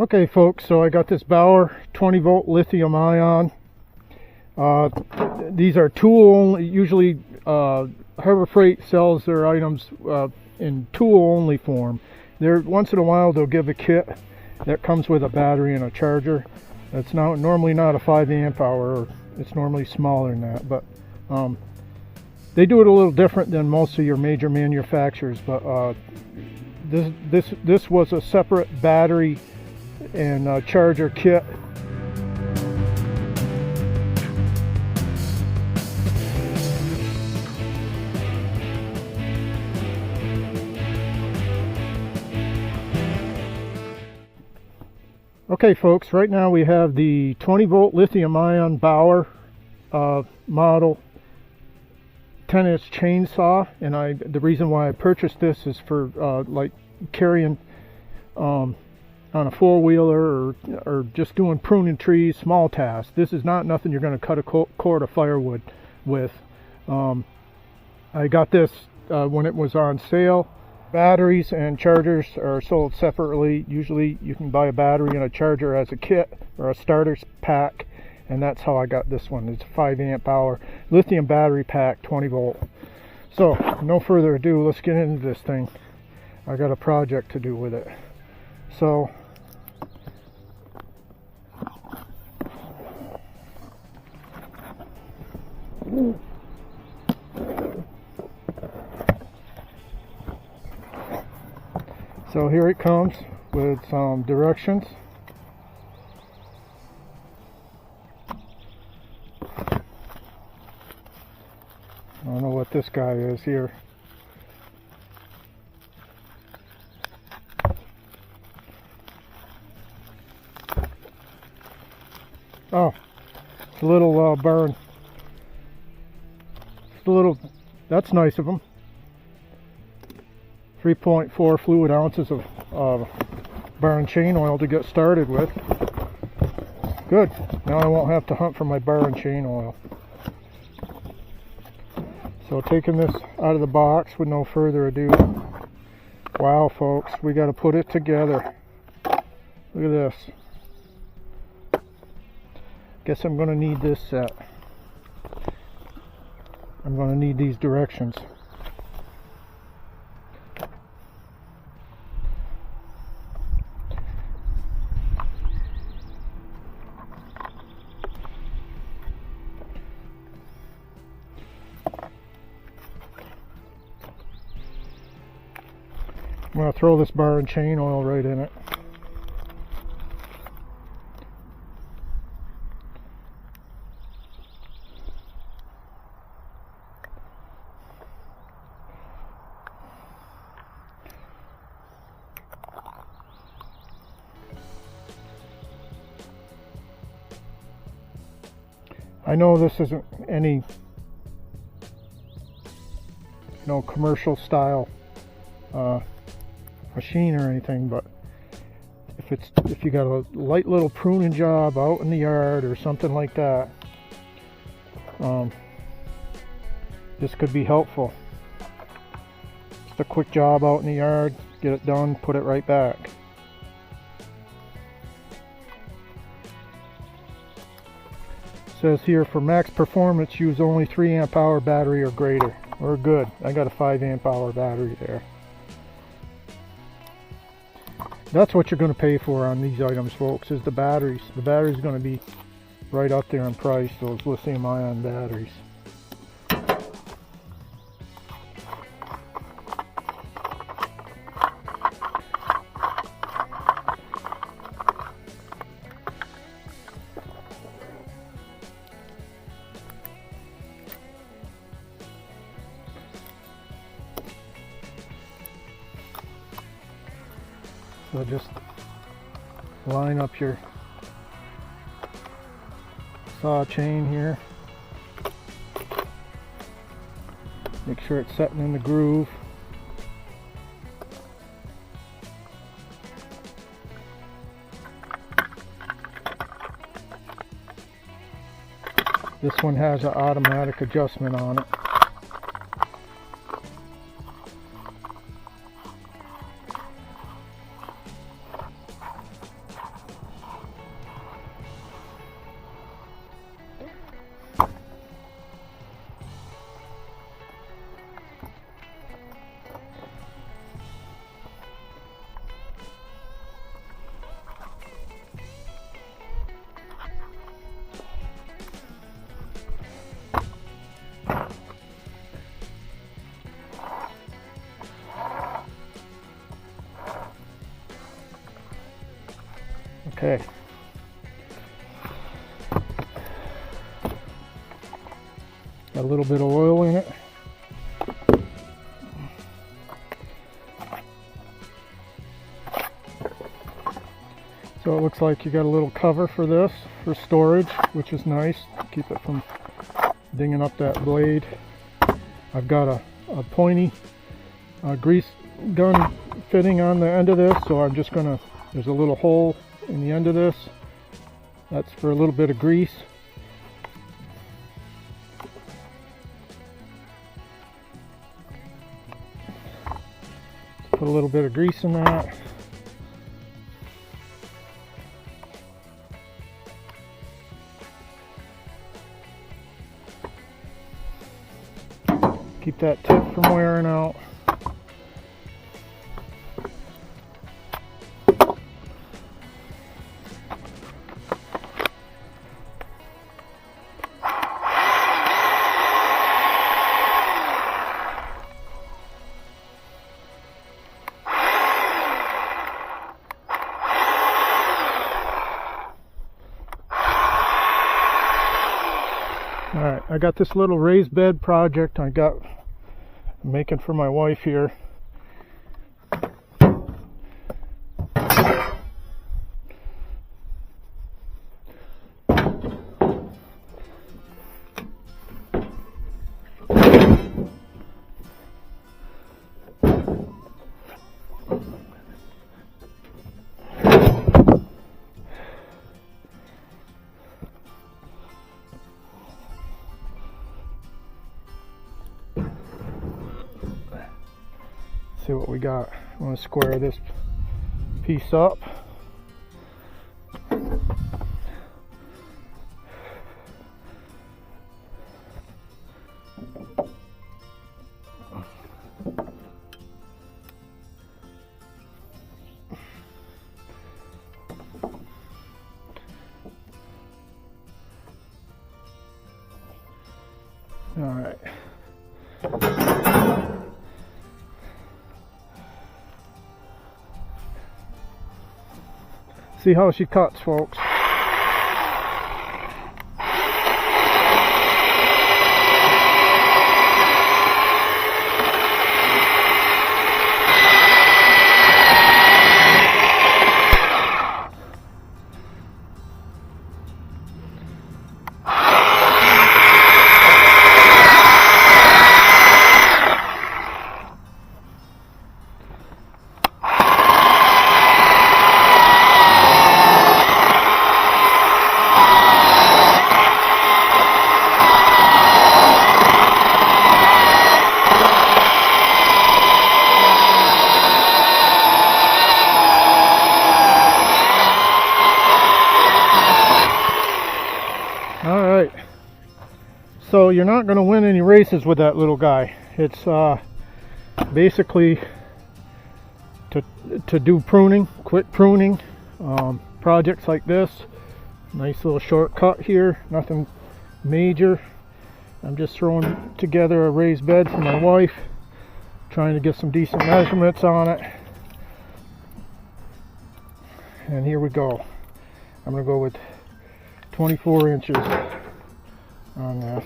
Okay folks, so I got this Bauer 20 volt lithium ion. These are tool only. Usually Harbor Freight sells their items in tool only form. Once in a while they'll give a kit that comes with a battery and a charger. It's normally not a 5 amp hour, it's normally smaller than that, but they do it a little different than most of your major manufacturers. But this was a separate battery and charger kit. Okay folks, right now we have the 20 volt lithium ion Bauer model 10-inch chainsaw, and the reason why I purchased this is for like carrying on a four-wheeler or just doing pruning trees, small tasks. This is not nothing you're going to cut a cord of firewood with. I got this when it was on sale. Batteries and chargers are sold separately. Usually you can buy a battery and a charger as a kit or a starter pack, and that's how I got this one. It's a 5 amp hour lithium battery pack, 20 volt. So no further ado, let's get into this thing. I got a project to do with it. So here it comes with some directions. I don't know what this guy is here. Oh, it's a little burn. It's a little, that's nice of them. 3.4 fluid ounces of bar and chain oil to get started with. Good. Now I won't have to hunt for my bar and chain oil. So taking this out of the box with no further ado. Wow folks, we got to put it together. Look at this. Guess I'm going to need this set. I'm going to need these directions. I'm going to throw this bar and chain oil right in it. I know this isn't any commercial style machine or anything, but if you got a light little pruning job out in the yard or something like that, this could be helpful. Just a quick job out in the yard, get it done, put it right back. It says here, for max performance use only 3 amp hour battery or greater. We're good. I got a 5 amp hour battery there. That's what you're going to pay for on these items, folks, is the batteries. The battery's going to be right up there in price, those lithium ion batteries. So just line up your saw chain here. Make sure it's setting in the groove. This one has an automatic adjustment on it. Okay. Got a little bit of oil in it. So it looks like you got a little cover for this, for storage, which is nice. Keep it from dinging up that blade. I've got a pointy grease gun fitting on the end of this, so I'm just gonna, there's a little hole in the end of this. That's for a little bit of grease. Put a little bit of grease in that. Keep that tip from wearing out. Alright, I got this little raised bed project I'm making for my wife here. See what we got. I'm going to square this piece up. All right. See how she cuts, folks. Alright, so you're not going to win any races with that little guy. It's basically to do pruning, quick pruning, projects like this. Nice little shortcut here, nothing major. I'm just throwing together a raised bed for my wife, trying to get some decent measurements on it. And here we go. I'm going to go with 24 inches on this.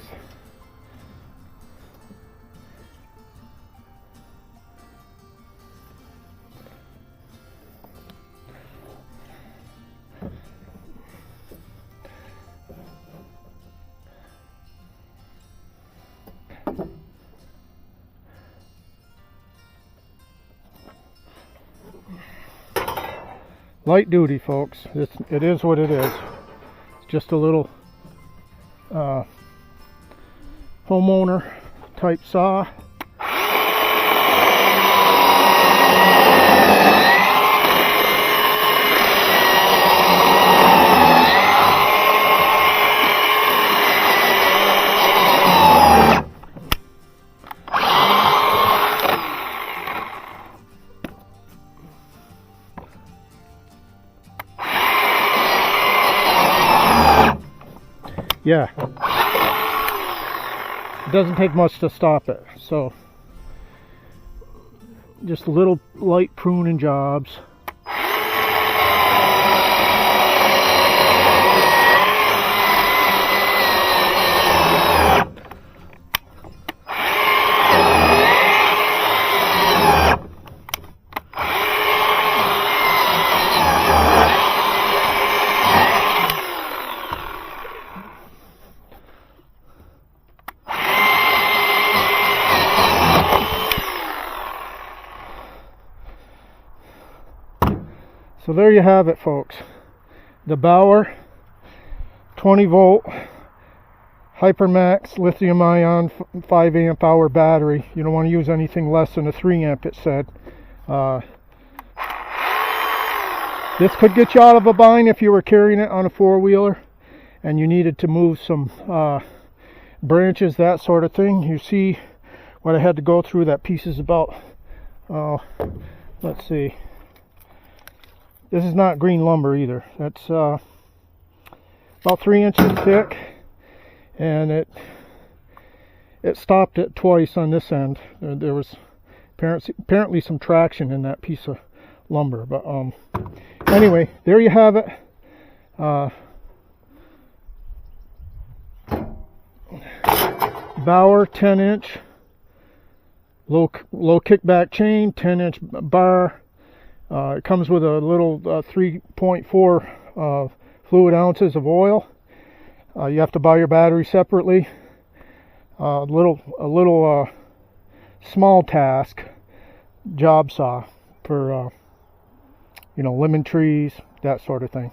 Light duty, folks. It is what it is. It's just a little homeowner type saw. Yeah, it doesn't take much to stop it, so just little light pruning jobs. So there you have it, folks. The Bauer 20V Hypermax lithium-ion 5 amp hour battery. You don't want to use anything less than a 3 amp, it said. This could get you out of a bind if you were carrying it on a four-wheeler and you needed to move some branches, that sort of thing. You see what I had to go through. That piece is about, let's see, this is not green lumber either. That's about 3 inches thick, and it stopped it twice on this end. There was apparently some traction in that piece of lumber, but anyway, there you have it. Bauer 10-inch low kickback chain, 10-inch bar. It comes with a little 3.4 fluid ounces of oil. You have to buy your battery separately. A little small task job saw for lemon trees, that sort of thing.